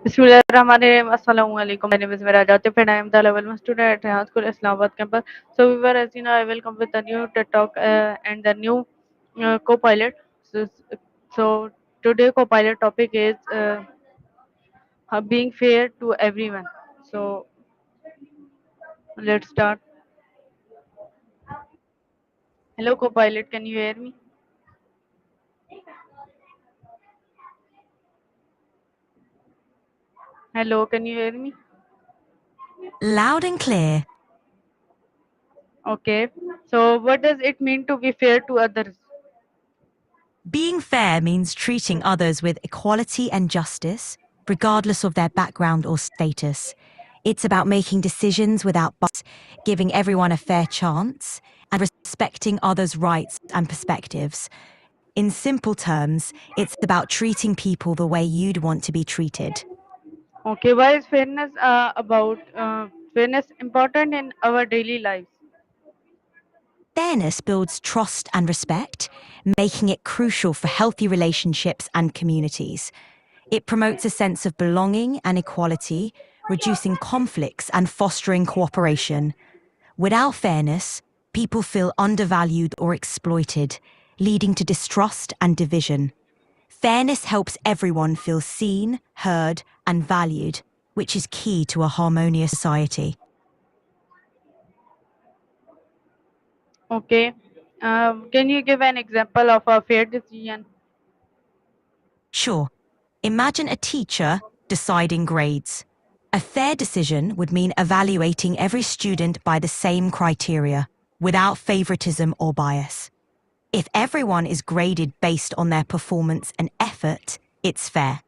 Bismillahirrahmanirrahim. Assalamualaikum. My name is Meiraj Atif and I am the level 1 student at Rehan School, Islamabad campus. So, as you know, I will come with a new TED Talk and the new Copilot. So, so today Copilot topic is being fair to everyone. So, let's start. Hello, Copilot. Can you hear me? Hello, can you hear me? Loud and clear. Okay. So, what does it mean to be fair to others? Being fair means treating others with equality and justice, regardless of their background or status. It's about making decisions without bias, giving everyone a fair chance, and respecting others' rights and perspectives. In simple terms, it's about treating people the way you'd want to be treated. Okay. Why is fairness important in our daily lives? Fairness builds trust and respect, making it crucial for healthy relationships and communities. It promotes a sense of belonging and equality, reducing conflicts and fostering cooperation. Without fairness, people feel undervalued or exploited, leading to distrust and division. Fairness helps everyone feel seen, heard, and valued, which is key to a harmonious society. Okay. Can you give an example of a fair decision? Sure, imagine a teacher deciding grades. A fair decision would mean evaluating every student by the same criteria, without favoritism or bias. If everyone is graded based on their performance and effort, it's fair.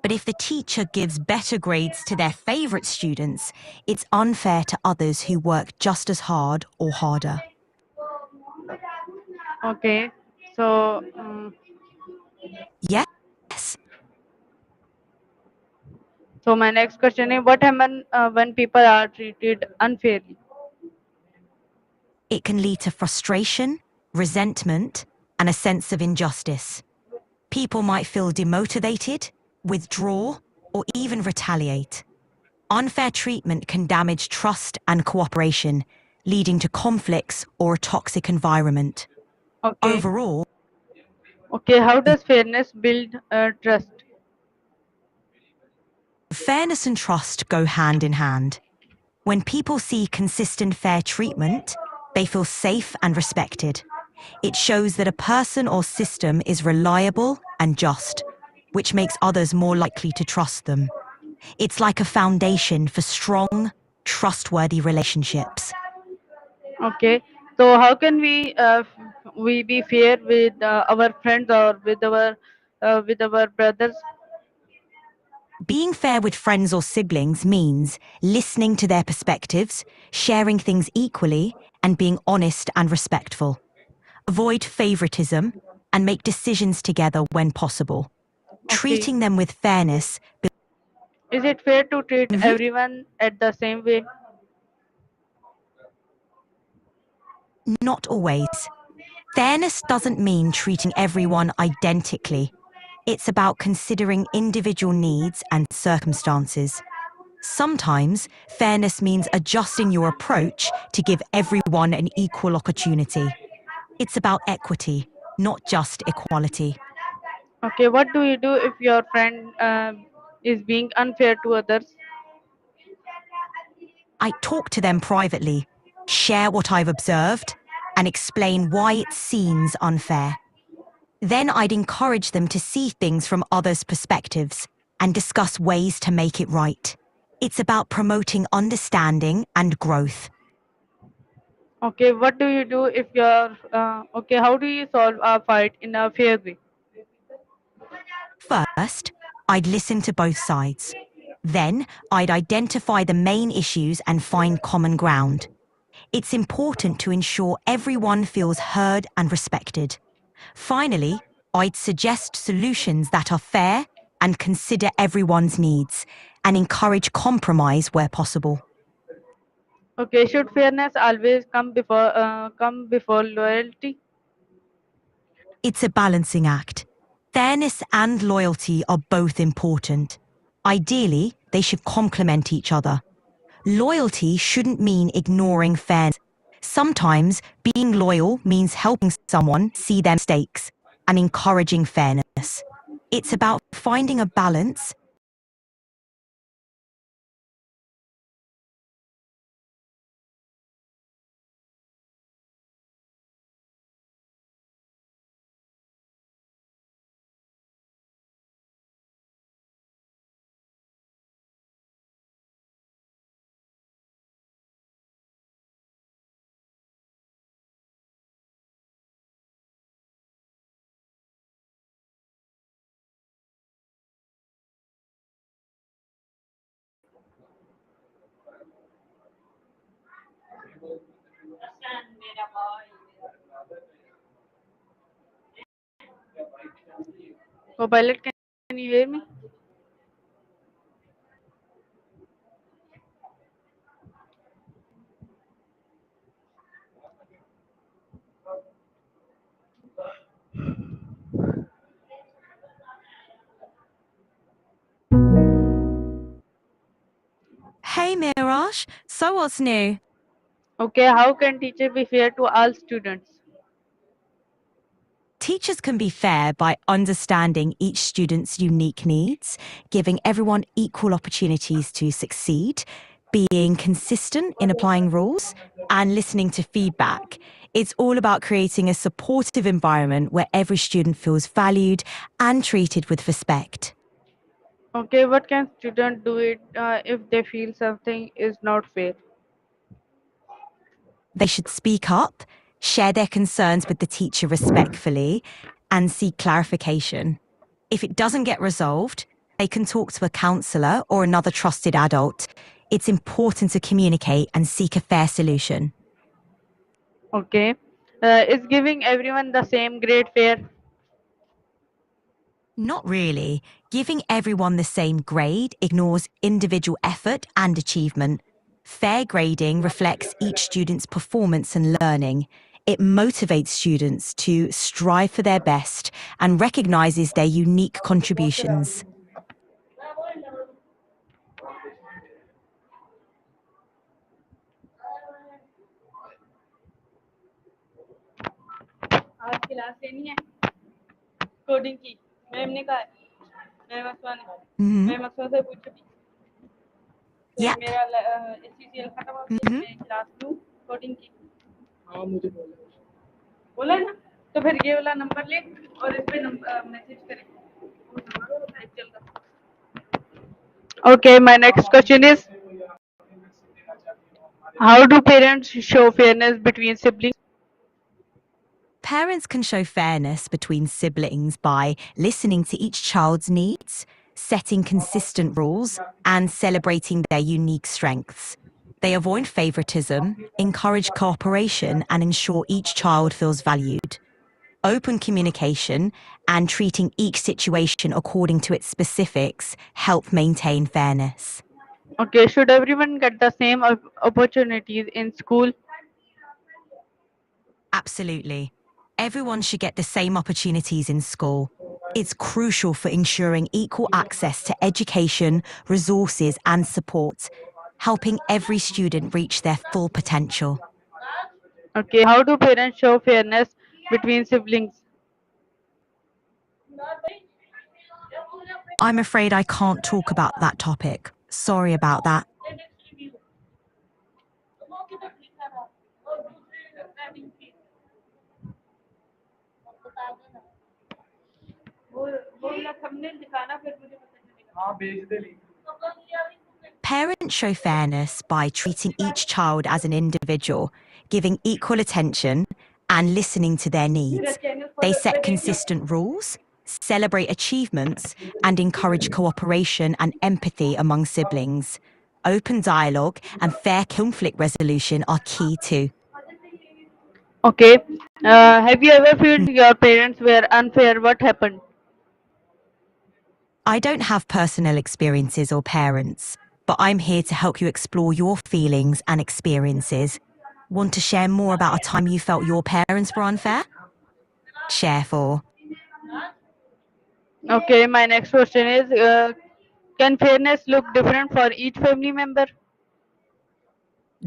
But if the teacher gives better grades to their favorite students, it's unfair to others who work just as hard or harder. Okay. So, Yes, so my next question is, what happens when people are treated unfairly? it can lead to frustration, resentment, and a sense of injustice. People might feel demotivated, withdraw, or even retaliate. Unfair treatment can damage trust and cooperation, leading to conflicts or a toxic environment. Okay. Overall, Okay. How does fairness build trust? fairness and trust go hand in hand. When people see consistent fair treatment, they feel safe and respected. It shows that a person or system is reliable and just, which makes others more likely to trust them. It's like a foundation for strong, trustworthy relationships. Okay. So, how can we be fair with our friends or with our brothers? Being fair with friends or siblings means listening to their perspectives, sharing things equally, and being honest and respectful. Avoid favoritism and make decisions together when possible. Okay. Treating them with fairness, Is it fair to treat Mhm. everyone at the same way? Not always. Fairness doesn't mean treating everyone identically. It's about considering individual needs and circumstances. Sometimes, fairness means adjusting your approach to give everyone an equal opportunity. It's about equity, not just equality. Okay. What do you do if your friend is being unfair to others? I talk to them privately, share what I've observed, and explain why it seems unfair. Then I'd encourage them to see things from others' perspectives and discuss ways to make it right. It's about promoting understanding and growth. Okay. What do you do if you're okay? How do you solve a fight in a fair way? First, I'd listen to both sides. Then, I'd identify the main issues and find common ground. It's important to ensure everyone feels heard and respected. Finally, I'd suggest solutions that are fair and consider everyone's needs, and encourage compromise where possible. Okay. Should fairness always come before loyalty? It's a balancing act. Fairness and loyalty are both important. Ideally, they should complement each other. Loyalty shouldn't mean ignoring fairness. Sometimes being loyal means helping someone see their mistakes and encouraging fairness. It's about finding a balance. Copilot, can you hear me? Hey Meiraj, so what's new? Okay, how can teacher be fair to all students? Teachers can be fair by understanding each student's unique needs, giving everyone equal opportunities to succeed, being consistent in applying rules, and listening to feedback. It's all about creating a supportive environment where every student feels valued and treated with respect. Okay, what can student do it if they feel something is not fair? They should speak up, share their concerns with the teacher respectfully, and seek clarification. If it doesn't get resolved, they can talk to a counsellor or another trusted adult. It's important to communicate and seek a fair solution. Okay, is giving everyone the same grade fair? Not really. Giving everyone the same grade ignores individual effort and achievement. Fair grading reflects each student's performance and learning. It motivates students to strive for their best and recognizes their unique contributions. आज class लेनी है coding की ma'am ने कहा ma'am अफवाह ने ma'am अफवाह से पूछो कि Yep. मेरा एचसीसीएल खत्म हो गया मैं क्लास लूँ कोडिंग की हाँ मुझे बोला है ना तो फिर ये वाला नंबर ले और इस पे मैसेज करें Okay, my next question is how do parents show fairness between siblings? Parents can show fairness between siblings by listening to each child's needs, setting consistent rules, and celebrating their unique strengths. They avoid favoritism, encourage cooperation, and ensure each child feels valued. Open communication and treating each situation according to its specifics help maintain fairness. Okay, should everyone get the same opportunities in school? Absolutely. Everyone should get the same opportunities in school. It's crucial for ensuring equal access to education, resources, and support, helping every student reach their full potential. Okay, how do parents show fairness between siblings? I'm afraid I can't talk about that topic. Sorry about that. Parents show fairness by treating each child as an individual, giving equal attention, and listening to their needs. They set consistent rules, celebrate achievements, and encourage cooperation and empathy among siblings. Open dialogue and fair conflict resolution are key too. Okay, have you ever felt your parents were unfair? What happened? I don't have personal experiences or parents, but I'm here to help you explore your feelings and experiences. Want to share more about a time you felt your parents were unfair? Share for. Okay, my next question is Can fairness look different for each family member?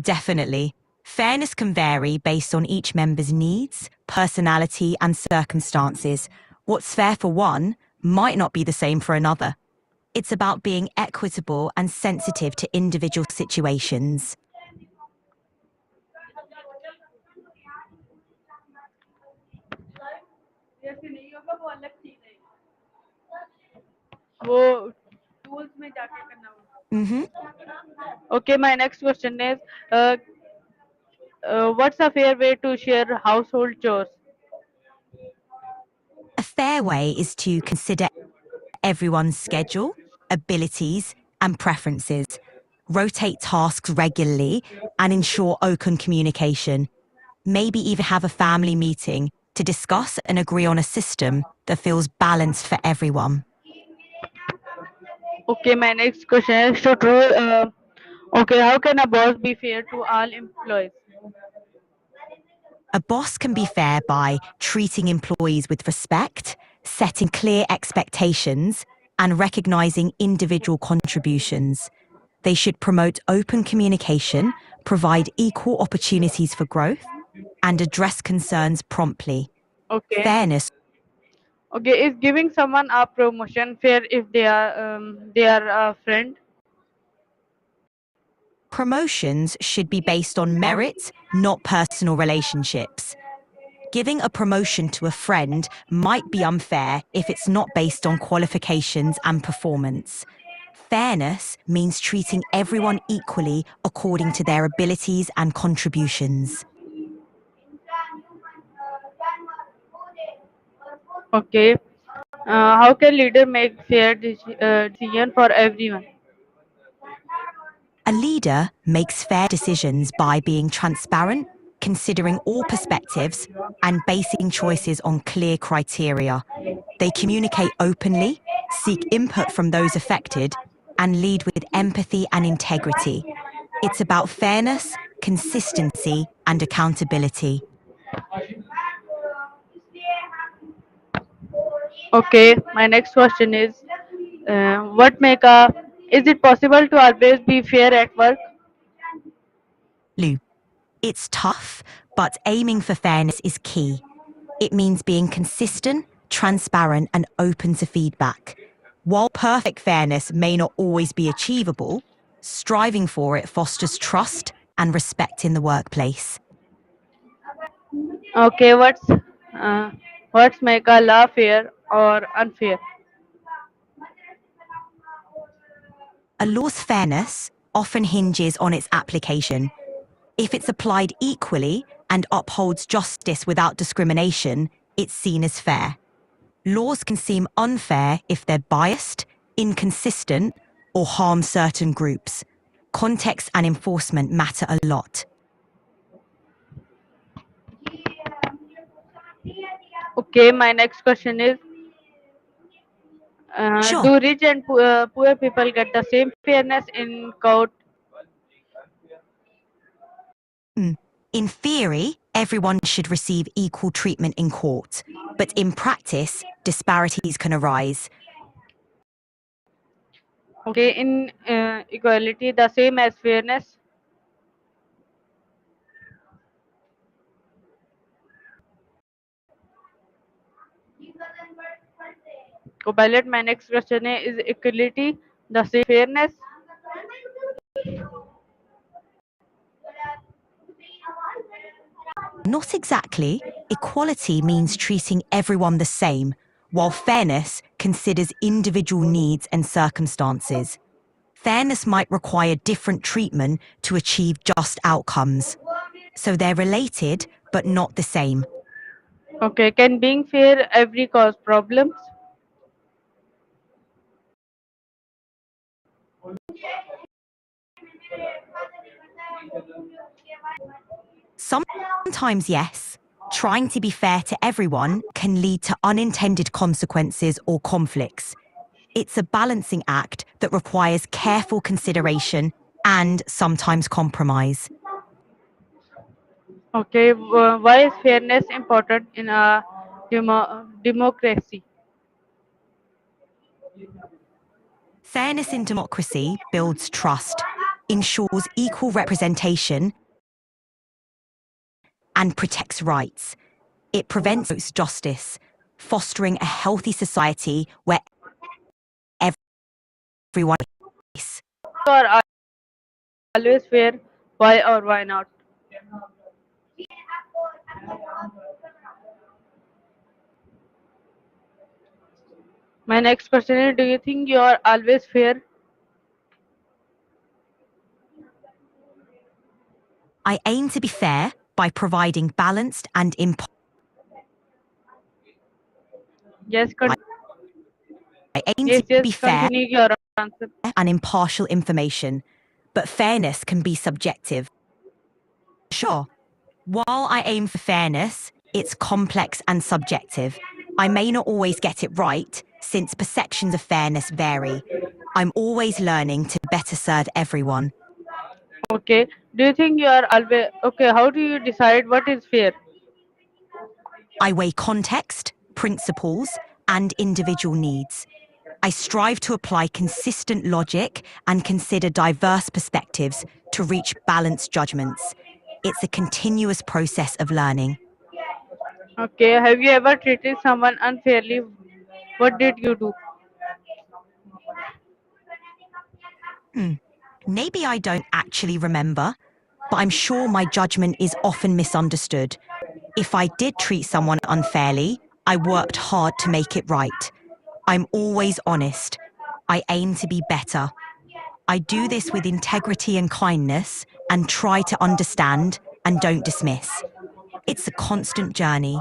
Definitely. Fairness can vary based on each member's needs, personality, and circumstances. What's fair for one might not be the same for another. It's about being equitable and sensitive to individual situations. वो tools में जाके करना होगा. hmm Okay, my next question is, uh, what's a fair way to share household chores? A fair way is to consider everyone's schedule, abilities, and preferences, rotate tasks regularly, and ensure open communication. Maybe even have a family meeting to discuss and agree on a system that feels balanced for everyone. Okay, my next question is to true. Okay, how can a boss be fair to all employees? A boss can be fair by treating employees with respect, setting clear expectations, and recognizing individual contributions. They should promote open communication, provide equal opportunities for growth, and address concerns promptly. Okay. Fairness. Okay, is giving someone a promotion fair if they are a friend? Promotions should be based on merit, not personal relationships. Giving a promotion to a friend might be unfair if it's not based on qualifications and performance. Fairness means treating everyone equally according to their abilities and contributions. Okay. How can leader make fair decision for everyone? A leader makes fair decisions by being transparent, considering all perspectives, and basing choices on clear criteria. They communicate openly, seek input from those affected, and lead with empathy and integrity. It's about fairness, consistency, and accountability. Okay, my next question is, what make a? Is it possible to always be fair at work? Lou, it's tough, but aiming for fairness is key. It means being consistent, transparent, and open to feedback. While perfect fairness may not always be achievable, striving for it fosters trust and respect in the workplace. Okay, what's make a law fair or unfair? A law's fairness often hinges on its application. If it's applied equally and upholds justice without discrimination, it's seen as fair. Laws can seem unfair if they're biased, inconsistent, or harm certain groups. Context and enforcement matter a lot. Okay, my next question is, Sure, do rich and poor people get the same fairness in court? mm, in theory, everyone should receive equal treatment in court, but in practice, disparities can arise. Okay, in equality, the same as fairness. Copilot, my next question is equality the same fairness? Not exactly. Equality means treating everyone the same, while fairness considers individual needs and circumstances. Fairness might require different treatment to achieve just outcomes. So they're related, but not the same. Okay, can being fair every cause problems? Sometimes, yes. Trying to be fair to everyone can lead to unintended consequences or conflicts. It's a balancing act that requires careful consideration and sometimes compromise. Okay, why is fairness important in a democracy? Fairness in democracy builds trust, ensures equal representation, and protects rights. It prevents justice, fostering a healthy society where everyone is. You are always fair. Why or why not? My next question is: do you think you are always fair? I aim to be fair by providing balanced and Yes, I aim yes, to yes. be fair Continue your answer. and impartial information, but fairness can be subjective. Sure, while I aim for fairness, it's complex and subjective. I may not always get it right, since perceptions of fairness vary. I'm always learning to better serve everyone. Okay. Do you think you are always okay? How do you decide what is fair? I weigh context, principles, and individual needs. I strive to apply consistent logic and consider diverse perspectives to reach balanced judgments. It's a continuous process of learning. Okay. Have you ever treated someone unfairly? What did you do? Hmm. Maybe I don't actually remember, but I'm sure my judgment is often misunderstood. If I did treat someone unfairly, I worked hard to make it right. I'm always honest. I aim to be better. I do this with integrity and kindness and try to understand and don't dismiss. It's a constant journey.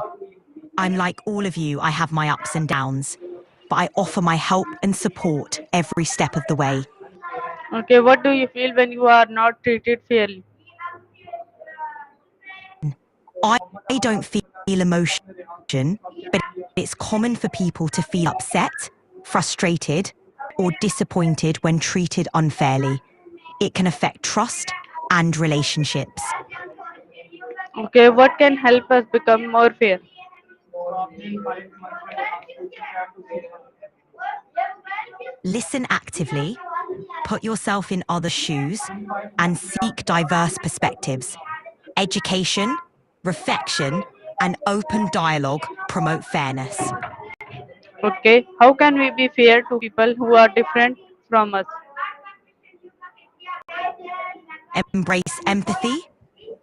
I'm like all of you, I have my ups and downs, but I offer my help and support every step of the way. Okay. What do you feel when you are not treated fairly? I don't feel emotion, but it's common for people to feel upset, frustrated, or disappointed when treated unfairly. It can affect trust and relationships. Okay. What can help us become more fair? Listen actively, put yourself in other shoes, and seek diverse perspectives. Education, reflection, and open dialogue promote fairness. Okay. How can we be fair to people who are different from us? Embrace empathy,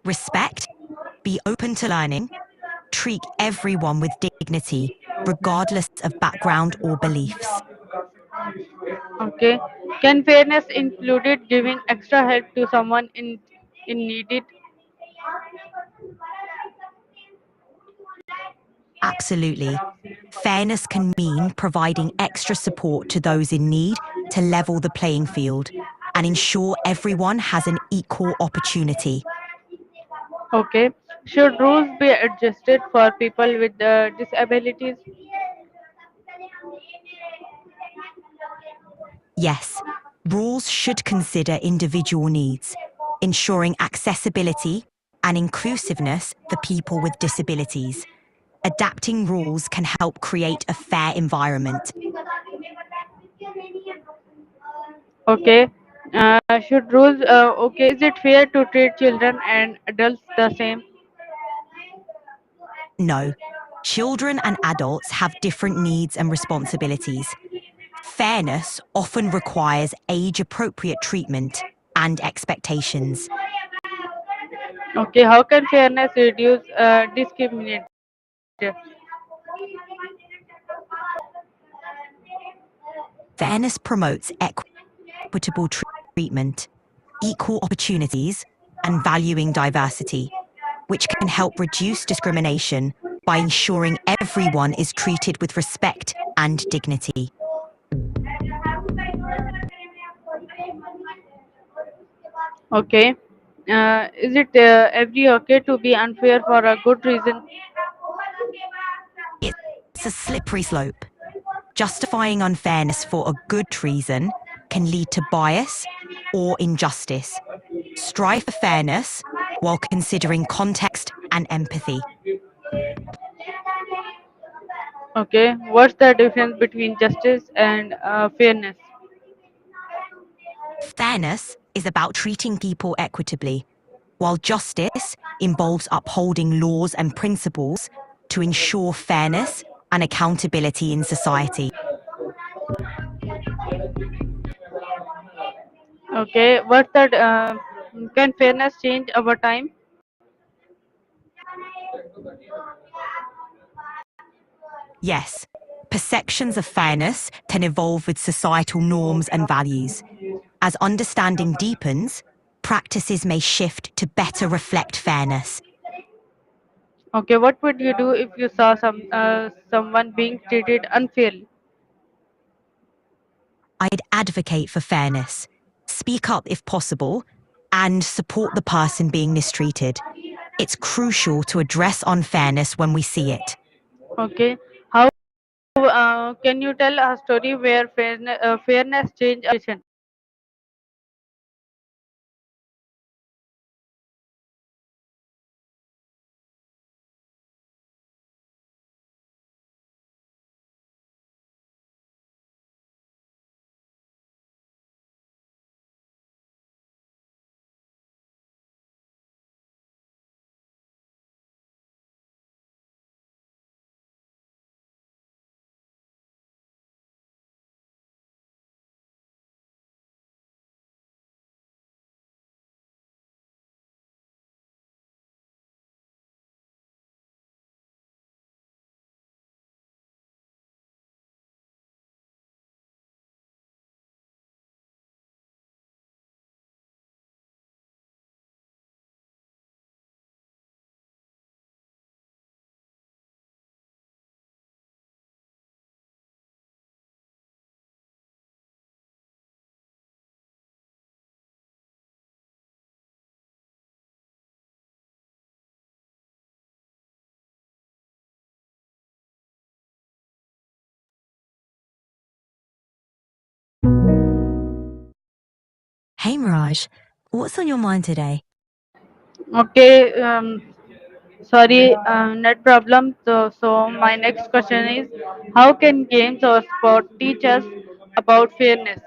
respect, be open to learning, treat everyone with dignity, regardless of background or beliefs. Okay. Can fairness include giving extra help to someone in needed? Absolutely. Fairness can mean providing extra support to those in need to level the playing field and ensure everyone has an equal opportunity. Okay. Should rules be adjusted for people with disabilities? Yes, rules should consider individual needs, ensuring accessibility and inclusiveness for people with disabilities. Adapting rules can help create a fair environment. Okay. Should rules? Okay. Is it fair to treat children and adults the same? No, children and adults have different needs and responsibilities. Fairness often requires age appropriate treatment and expectations. Okay. How can fairness reduce discrimination? Fairness promotes equitable treatment, equal opportunities, and valuing diversity, which can help reduce discrimination by ensuring everyone is treated with respect and dignity. Okay. Is it every okay to be unfair for a good reason? It's a slippery slope. Justifying unfairness for a good reason can lead to bias or injustice. Strive for fairness while considering context and empathy. Okay. What's the difference between justice and fairness? Fairness is about treating people equitably, while justice involves upholding laws and principles to ensure fairness and accountability in society. Okay, what's that? Can fairness change over time? Yes, perceptions of fairness can evolve with societal norms and values. As understanding deepens, practices may shift to better reflect fairness. Okay, what would you do if you saw someone being treated unfairly? I'd advocate for fairness, speak up if possible, and support the person being mistreated. It's crucial to address unfairness when we see it. Okay, how can you tell a story where fairness changed a situation? Hey Miraj, what's on your mind today? Okay, sorry, net problem. So my next question is, how can games or sport teach us about fairness?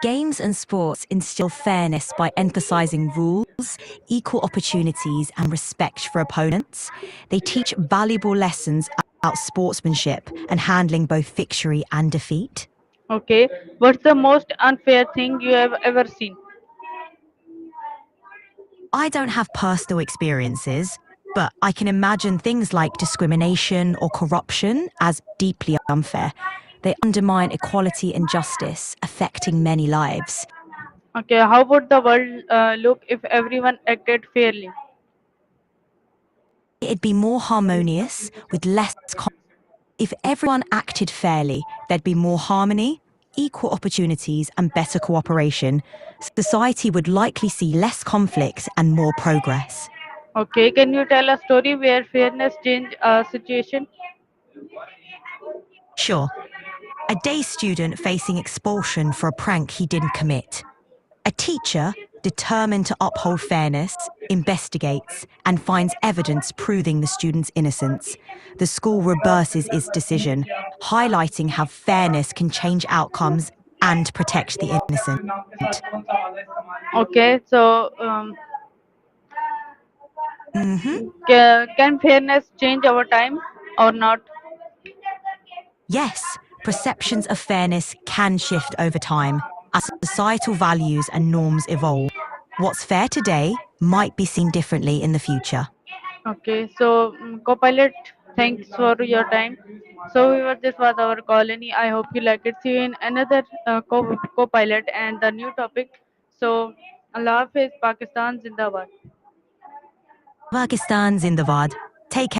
Games and sports instill fairness by emphasizing rules, equal opportunities, and respect for opponents. They teach valuable lessons about sportsmanship and handling both victory and defeat. Okay, what's the most unfair thing you have ever seen? I don't have personal experiences, but I can imagine things like discrimination or corruption as deeply unfair. They undermine equality and justice, affecting many lives. Okay, how would the world look if everyone acted fairly? It'd be more harmonious with less. If everyone acted fairly, there'd be more harmony, equal opportunities, and better cooperation. Society would likely see less conflict and more progress. Okay, can you tell a story where fairness changed a situation? Sure, a day student facing expulsion for a prank he didn't commit. A teacher, determined to uphold fairness, investigates and finds evidence proving the student's innocence. The school reverses its decision, highlighting how fairness can change outcomes and protect the innocent. Okay, so hmm can fairness change over time or not? Yes, perceptions of fairness can shift over time as societal values and norms evolve. What's fair today might be seen differently in the future. Okay, so Copilot, thanks for your time. So this was our colony. I hope you like it. See you in another Copilot and the new topic. So Allah Hafiz, Pakistan Zindabad. Pakistan Zindabad. Take care.